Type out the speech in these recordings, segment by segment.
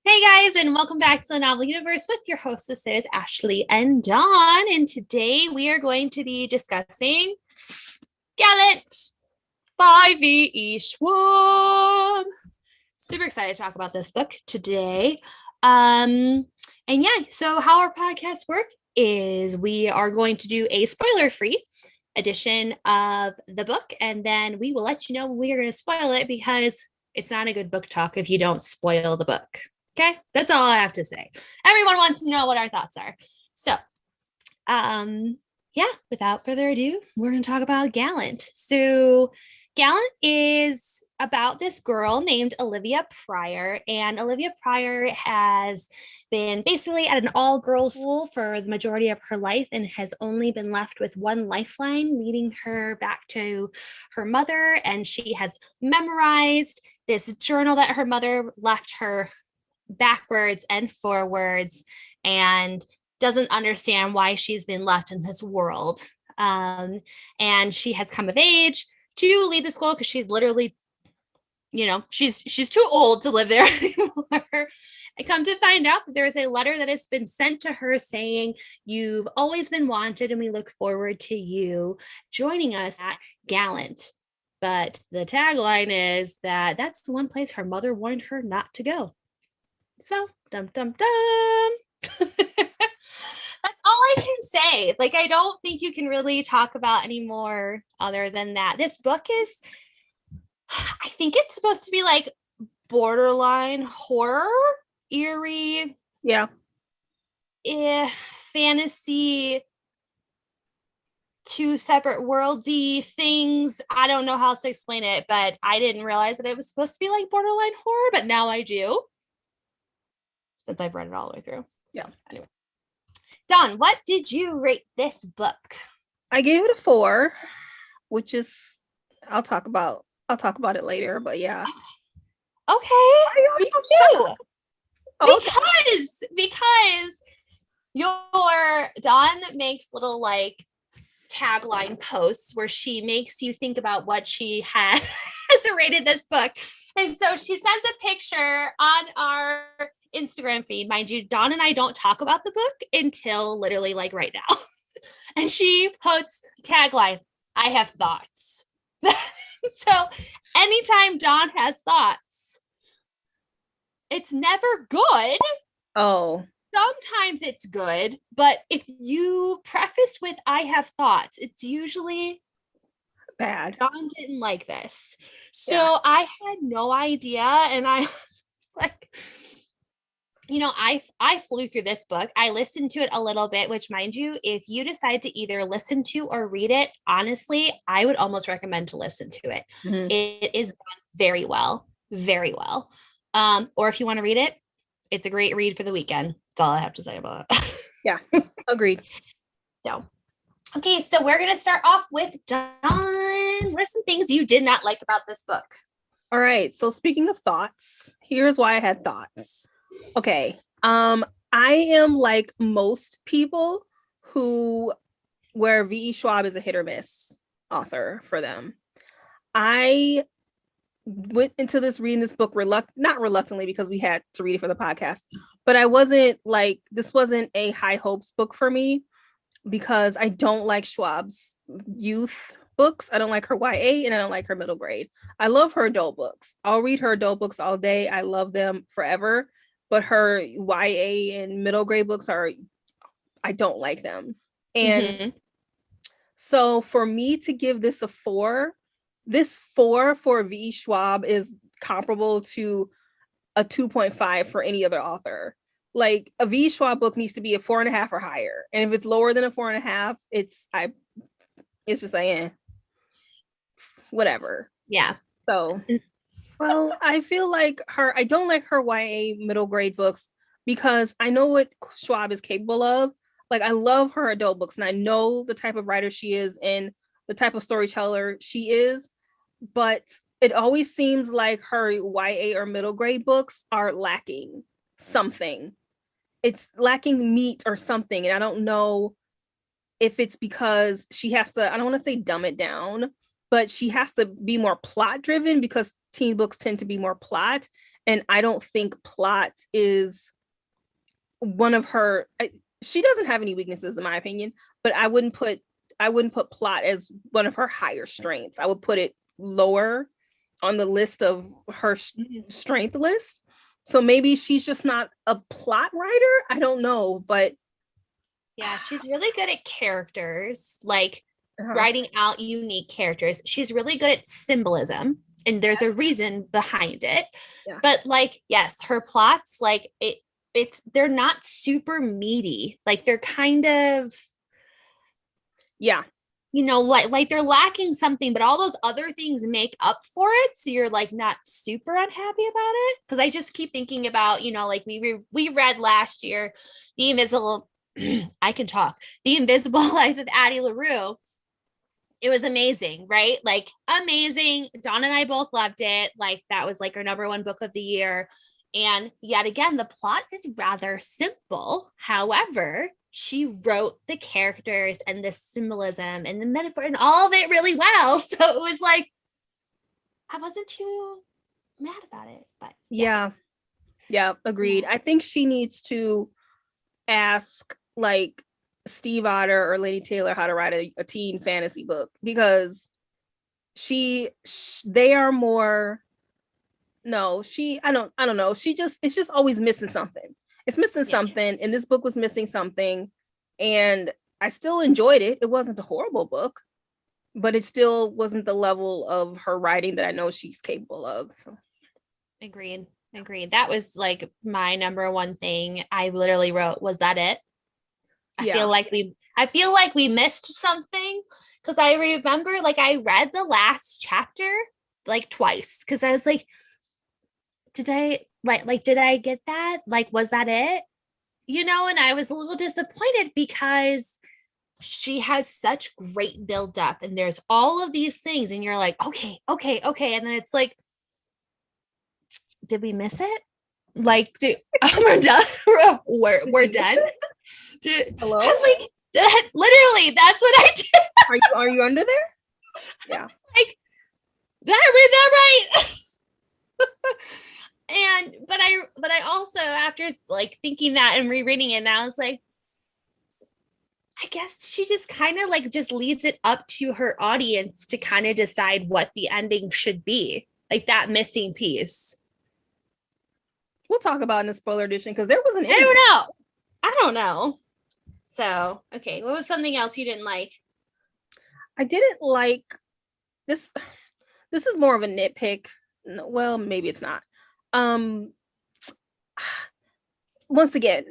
Hey guys, and welcome back to the Novel Universe with your hostesses, Ashley and Dawn. And today we are going to be discussing Gallant by VE Schwab. Super excited to talk about this book today. So how our podcasts work is we are going to do a spoiler-free edition of the book, and then we will let you know when we are going to spoil it because it's not a good book talk if you don't spoil the book. Okay, that's all I have to say. Everyone wants to know what our thoughts are. So, without further ado, we're going to talk about Gallant. So, Gallant is about this girl named Olivia Pryor, and Olivia Pryor has been basically at an all-girls school for the majority of her life and has only been left with one lifeline leading her back to her mother, and she has memorized this journal that her mother left her backwards and forwards and doesn't understand why she's been left in this world. And she has come of age to lead the school because she's literally, she's too old to live there anymore. I come to find out that there's a letter that has been sent to her saying, "You've always been wanted, and we look forward to you joining us at Gallant." But the tagline is that that's the one place her mother warned her not to go. So, dum dum dum. That's all I can say. Like, I don't think you can really talk about any more other than that. This book is, I think it's supposed to be like borderline horror, eerie, Yeah. Fantasy, two separate worldsy things. I don't know how else to explain it, but I didn't realize that it was supposed to be like borderline horror, but now I do. Since I've read it all the way through. So, anyway. Dawn, what did you rate this book? I gave it a 4, which is I'll talk about it later, but yeah. Okay. Me too. Okay. Because your Dawn makes little like tagline posts where she makes you think about what she has rated this book. And so she sends a picture on our Instagram feed. Mind you, Dawn and I don't talk about the book until literally like right now. And she puts tagline, "I have thoughts." So anytime Dawn has thoughts, it's never good. Oh. Sometimes it's good, but if you preface with "I have thoughts," it's usually bad. Dawn didn't like this. So yeah. I had no idea. And I was like, I flew through this book. I listened to it a little bit, which, mind you, if you decide to either listen to or read it, honestly, I would almost recommend to listen to it. Mm-hmm. It is done very well, very well. Or if you want to read it, it's a great read for the weekend. That's all I have to say about it. Yeah, agreed. So, okay, so we're going to start off with Dawn. What are some things you did not like about this book? All right, so speaking of thoughts, here's why I had thoughts. Okay, I am like most people where VE Schwab is a hit or miss author for them. I went into reading this book not reluctantly because we had to read it for the podcast, but I wasn't like, this wasn't a high hopes book for me because I don't like Schwab's youth books. I don't like her YA and I don't like her middle grade. I love her adult books. I'll read her adult books all day. I love them forever, but her YA and middle grade books I don't like them. And so for me to give this a 4, this 4 for VE Schwab is comparable to a 2.5 for any other author. Like a VE Schwab book needs to be a 4.5 or higher. And if it's lower than a 4.5, it's just like, whatever. Yeah. So, well, I feel like I don't like her YA middle grade books because I know what Schwab is capable of. Like, I love her adult books and I know the type of writer she is and the type of storyteller she is, but it always seems like her YA or middle grade books are lacking something. It's lacking meat or something. And I don't know if it's because she has to, I don't want to say dumb it down, but she has to be more plot driven because teen books tend to be more plot. And I don't think plot is one of her, she doesn't have any weaknesses in my opinion, but I wouldn't put plot as one of her higher strengths. I would put it lower on the list of her strength list. So maybe she's just not a plot writer. I don't know, but yeah, she's really good at characters, like writing out unique characters. She's really good at symbolism, and there's a reason behind it. Yeah. But like, yes, her plots, like they're not super meaty. Like they're kind of, yeah, you know, like they're lacking something, but all those other things make up for it. So you're like not super unhappy about it. Because I just keep thinking about, you know, like we read last year, The Invisible. I can talk. The Invisible Life of Addie LaRue. It was amazing, right? Like amazing. Dawn and I both loved it. Like that was like our number one book of the year. And yet again, the plot is rather simple. However, she wrote the characters and the symbolism and the metaphor and all of it really well. So it was like, I wasn't too mad about it, but yeah, agreed. I think she needs to ask like Steve Otter or Lady Taylor how to write a teen fantasy book, because they are more, no, I don't know. It's just always missing something. It's missing something, and this book was missing something, and I still enjoyed it. It wasn't a horrible book, but it still wasn't the level of her writing that I know she's capable of. So agreed. That was like my number one thing I literally wrote. Was that it? I feel like we missed something, because I remember like I read the last chapter like twice, because I was like, did I get that? Like, was that it? You know, and I was a little disappointed because she has such great build up and there's all of these things and you're like, okay. And then it's like, did we miss it? Like, we're done. we're done. Hello? I was like, literally, that's what I did. Are you under there? Yeah. Like, did I read that right? But I also, after like thinking that and rereading it, now I was like, I guess she just kind of like just leaves it up to her audience to kind of decide what the ending should be, like that missing piece. We'll talk about in the spoiler edition, because there was an ending. I don't know. So, okay, what was something else you didn't like? I didn't like this. This is more of a nitpick. Well, maybe it's not. Once again,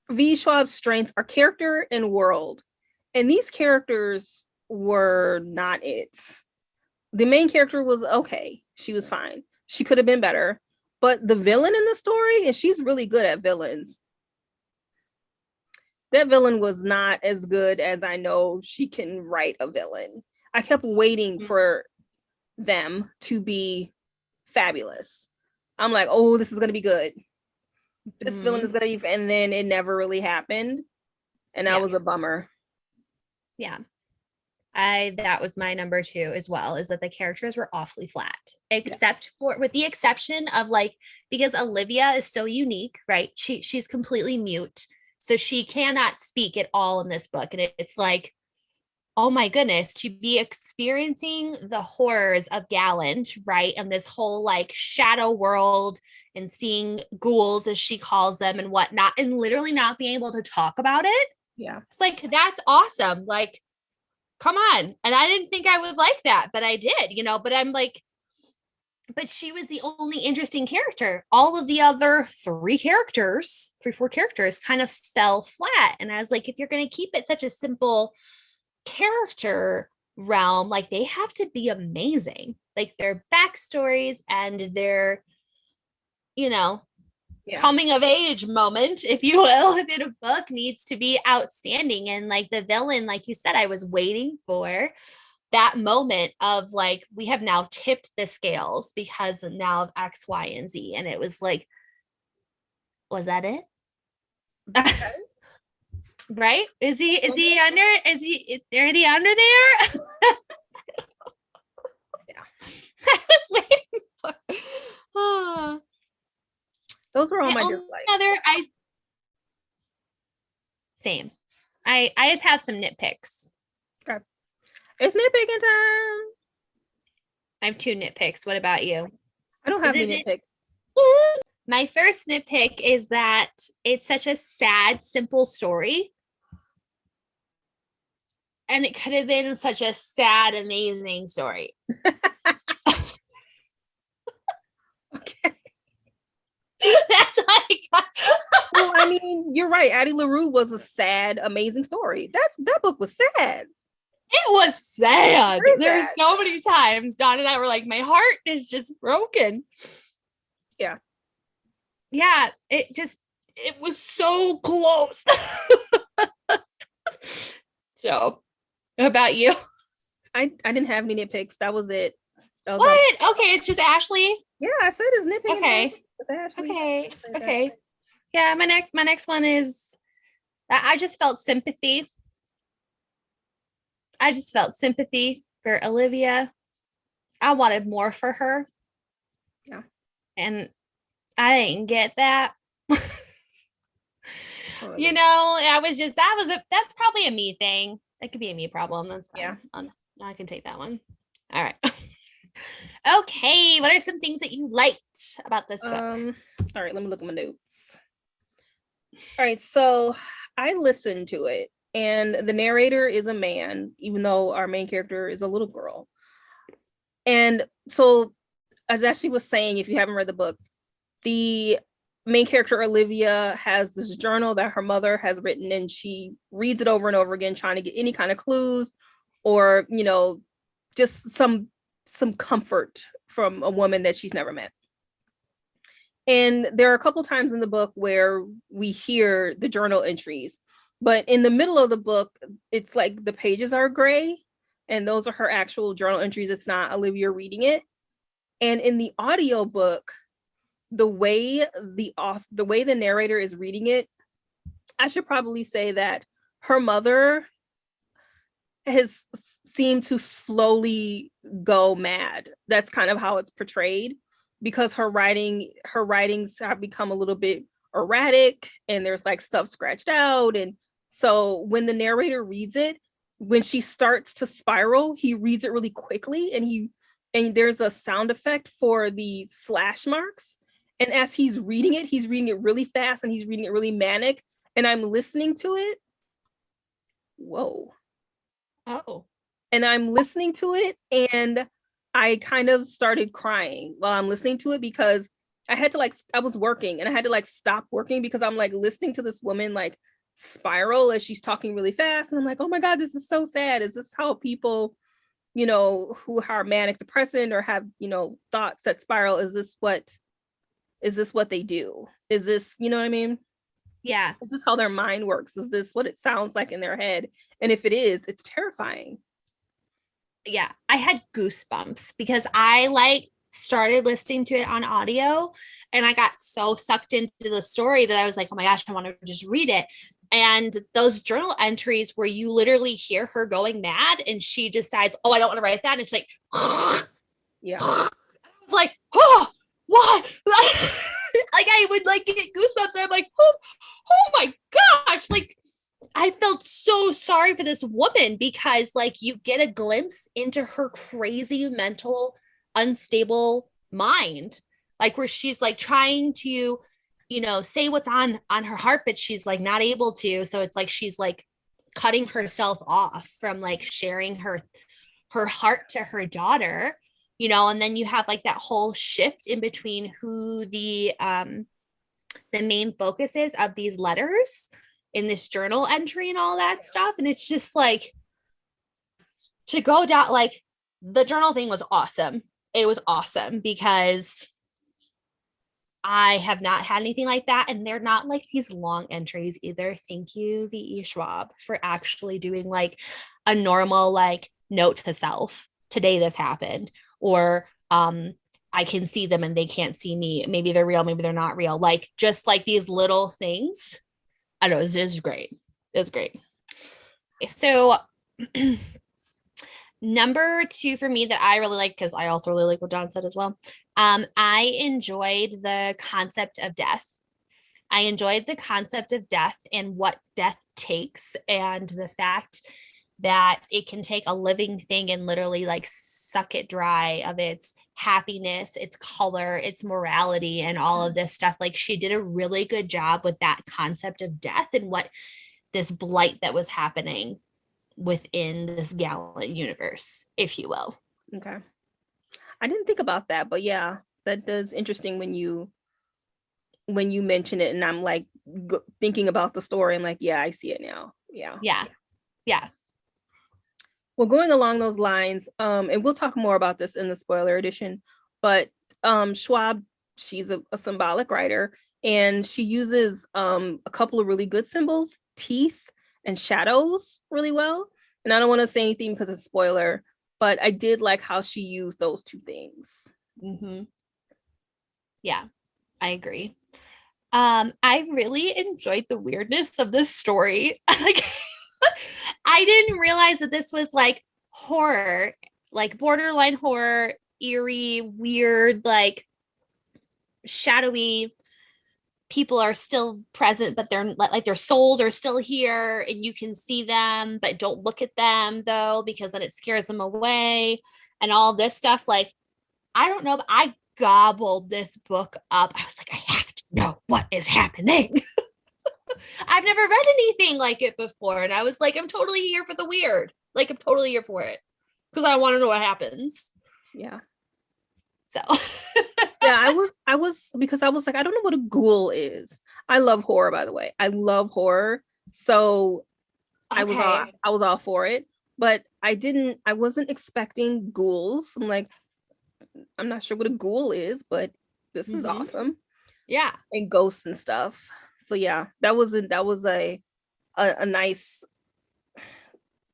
VE Schwab's strengths are character and world, and these characters were not it. The main character was okay. She was fine. She could have been better, but the villain in the story, and she's really good at villains, that villain was not as good as I know she can write a villain. I kept waiting for them to be fabulous. I'm like, oh, this is going to be good. This villain is going to be, and then it never really happened. And that was a bummer. Yeah. That was my number 2 as well, is that the characters were awfully flat, except for, with the exception of like, because Olivia is so unique, right? She's completely mute. So she cannot speak at all in this book. And it's like, oh my goodness, to be experiencing the horrors of Gallant, right? And this whole like shadow world and seeing ghouls, as she calls them, and whatnot, and literally not being able to talk about it. Yeah. It's like, that's awesome. Like, come on. And I didn't think I would like that, but I did, you know, but I'm like, but she was the only interesting character. All of the other 4 characters kind of fell flat. And I was like, if you're going to keep it such a simple character realm, like they have to be amazing. Like their backstories and their, you know, coming of age moment, if you will, within a book needs to be outstanding. And like the villain, like you said, I was waiting for that moment of like, we have now tipped the scales because now of X, Y, and Z. And it was like, was that it? Right? Is he under? Is he under there? Yeah. I was waiting for. Oh. Those were all My my only dislikes. other, I same. I just have some nitpicks. Okay. It's nitpicking time. I have two nitpicks. What about you? I don't have any nitpicks. My first nitpick is that it's such a sad, simple story. And it could have been such a sad, amazing story. Okay. That's like, Well, I mean, you're right. Addie LaRue was a sad, amazing story. That book was sad. it was sad. Very There's sad. so many times Dawn and I were like, my heart is just broken. Yeah. Yeah, it was so close. So, how about you? I didn't have any nitpicks. That was it. That was What? Okay, it's just Ashley. Yeah, I said it's nitpicking. Okay. Ashley. Okay. Okay. Yeah, my next one is I just felt sympathy. I just felt sympathy for Olivia. I wanted more for her. Yeah. And I didn't get that. You know, I was just that's probably a me thing. It could be a me problem. That's fine. Yeah. I can take that one. All right. Okay. What are some things that you liked about this book? All right, let me look at my notes. All right, so I listened to it, and the narrator is a man, even though our main character is a little girl. And so, as Ashley was saying, if you haven't read the book, the main character Olivia has this journal that her mother has written, and she reads it over and over again, trying to get any kind of clues or, you know, just some comfort from a woman that she's never met. And there are a couple times in the book where we hear the journal entries, but in the middle of the book, it's like the pages are gray, and those are her actual journal entries. It's not Olivia reading it. And in the audio book, the way the narrator is reading it, I should probably say that her mother has seemed to slowly go mad. That's kind of how it's portrayed, because her writings have become a little bit erratic, and there's like stuff scratched out. And so when the narrator reads it, when she starts to spiral, he reads it really quickly, and there's a sound effect for the slash marks. And as he's reading it really fast, and he's reading it really manic. And I'm listening to it. Whoa. Oh. And I'm listening to it, and I kind of started crying while I'm listening to it, because I was working, and I had to stop working, because I'm listening to this woman spiral as she's talking really fast. And I'm like, oh my God, this is so sad. Is this how people, who are manic depressant or have, thoughts that spiral, is this what they do? Is this, you know what I mean? Yeah. Is this how their mind works? Is this what it sounds like in their head? And if it is, it's terrifying. Yeah, I had goosebumps because I started listening to it on audio, and I got so sucked into the story that I was like, oh my gosh, I want to just read it. And those journal entries where you literally hear her going mad, and she decides, oh, I don't want to write that. And it's like, yeah. I was like, oh, what? I would get goosebumps. And I'm like, oh my gosh. I felt so sorry for this woman, because you get a glimpse into her crazy mental unstable mind, where she's trying to say what's on her heart, but she's not able to. So it's she's cutting herself off from sharing her heart to her daughter, and then you have that whole shift in between who the main focus is of these letters in this journal entry and all that stuff. And it's just to go down, the journal thing was awesome. It was awesome, because I have not had anything like that. And they're not these long entries either. Thank you, VE Schwab, for actually doing a normal note to self. Today this happened. Or I can see them and they can't see me. Maybe they're real, maybe they're not real. Just these little things. I know, it was great. It was great. So Number two for me that I really like, because I also really like what John said as well. I enjoyed the concept of death. I enjoyed the concept of death and what death takes, and the fact that it can take a living thing and literally like suck it dry of its happiness, its color, its morality, and all of this stuff. Like, she did a really good job with that concept of death and what this blight that was happening within this Gallant universe, if you will. Okay. I didn't think about that, but yeah, that does interesting when you mention it, and I'm like thinking about the story and like, yeah, I see it now. Yeah. Yeah. Well, going along those lines, and we'll talk more about this in the spoiler edition, but Schwab, she's a symbolic writer, and she uses a couple of really good symbols, teeth and shadows, really well. And I don't want to say anything because it's spoiler, but I did like how she used those two things. Mm-hmm. Yeah, I agree. I really enjoyed the weirdness of this story. Like, I didn't realize that this was like horror, like borderline horror, eerie, weird, like shadowy. People are still present, but they're like their souls are still here, and you can see them, but don't look at them though, because then it scares them away, and all this stuff. Like, I don't know, but I gobbled this book up. I was like, I have to know what is happening. I've never read anything like it before. And I was like, I'm totally here for the weird. Like, I'm totally here for it because I want to know what happens. Yeah. So yeah, I was because I was like, I don't know what a ghoul is. I love horror, by the way. I love horror. So okay. I was all for it, but I wasn't expecting ghouls. I'm like, I'm not sure what a ghoul is, but this is awesome. Yeah. And ghosts and stuff. So yeah, that was a nice,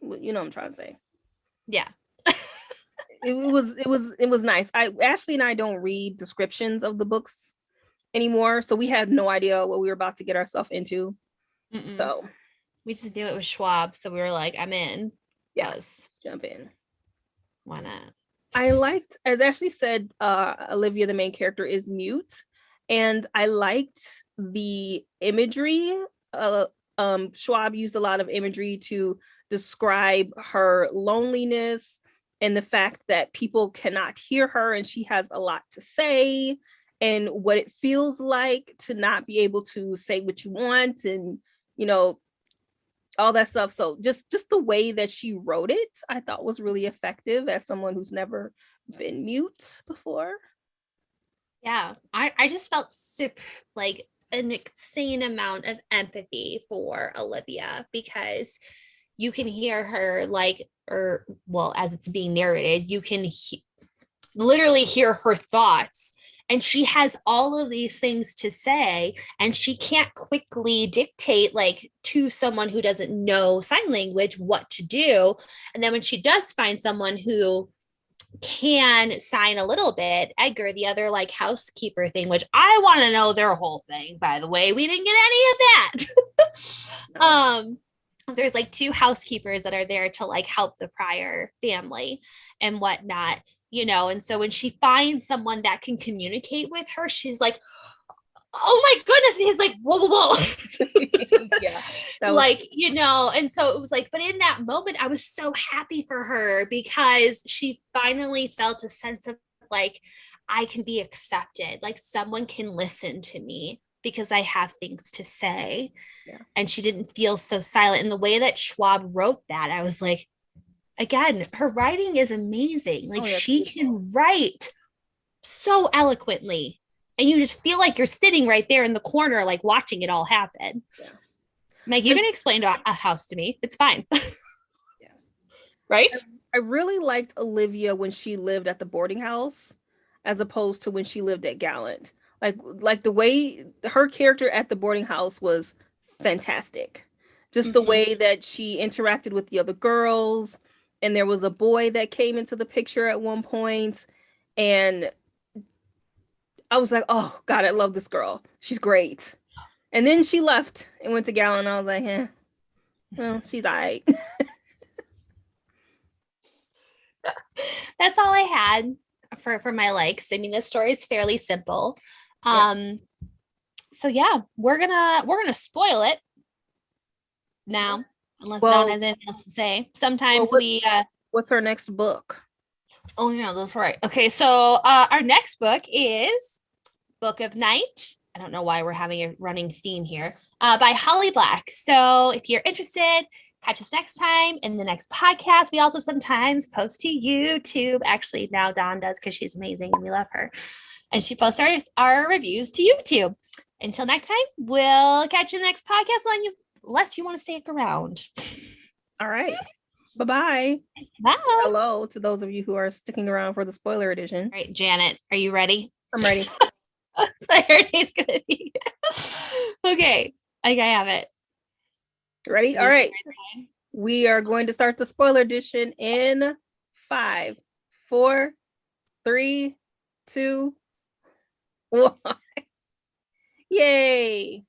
you know what I'm trying to say. Yeah. it was nice. Ashley and I don't read descriptions of the books anymore, so we had no idea what we were about to get ourselves into. So we just knew it was Schwab, so we were like, I'm in. Yes, jump in. Why not? I liked, as Ashley said, Olivia, the main character, is mute, and I liked the imagery. Schwab used a lot of imagery to describe her loneliness and the fact that people cannot hear her, and she has a lot to say, and what it feels like to not be able to say what you want, and you know, all that stuff. So just the way that she wrote it, I thought was really effective as someone who's never been mute before. Yeah, I just felt super, like, an insane amount of empathy for Olivia, because you can hear her, like, or well, as it's being narrated, you can literally hear her thoughts, and she has all of these things to say, and she can't quickly dictate, like, to someone who doesn't know sign language what to do. And then when she does find someone who can sign a little bit, Edgar, the other like housekeeper thing, which I want to know their whole thing, by the way, we didn't get any of that. No. There's like two housekeepers that are there to like help the Pryor family and whatnot, you know. And so when she finds someone that can communicate with her, she's like, oh my goodness. And he's like, whoa, whoa, whoa. Yeah, like, you know. And so it was like, but in that moment, I was so happy for her, because she finally felt a sense of like, I can be accepted. Like, someone can listen to me because I have things to say. Yeah. And she didn't feel so silent. And the way that Schwab wrote that, I was like, again, her writing is amazing. Like, she can write so eloquently, and you just feel like you're sitting right there in the corner, like watching it all happen. Yeah. Like, you can explain a house to me. It's fine. Yeah. Right? I really liked Olivia when she lived at the boarding house as opposed to when she lived at Gallant. Like the way her character at the boarding house was fantastic. Just the way that she interacted with the other girls. And there was a boy that came into the picture at one point, and I was like, oh God, I love this girl. She's great. And then she left and went to Gallant, and I was like, well, she's all right. that's all I had for my likes. I mean, this story is fairly simple. So yeah, we're gonna spoil it now, unless Don has anything else to say. Sometimes what's our next book? Oh yeah, that's right. Okay, so our next book is Book of Night. I don't know why we're having a running theme here. By Holly Black. So if you're interested, catch us next time in the next podcast. We also sometimes post to YouTube. Actually, now Dawn does because she's amazing and we love her. And she posts our reviews to YouTube. Until next time, we'll catch you in the next podcast unless you want to stick around. All right. Bye-bye. Bye. Hello to those of you who are sticking around for the spoiler edition. All right, Janet, are you ready? I'm ready. So her name's gonna be okay. I have it. Ready? All right. We are going to start the spoiler edition in 5, 4, 3, 2, 1. Yay!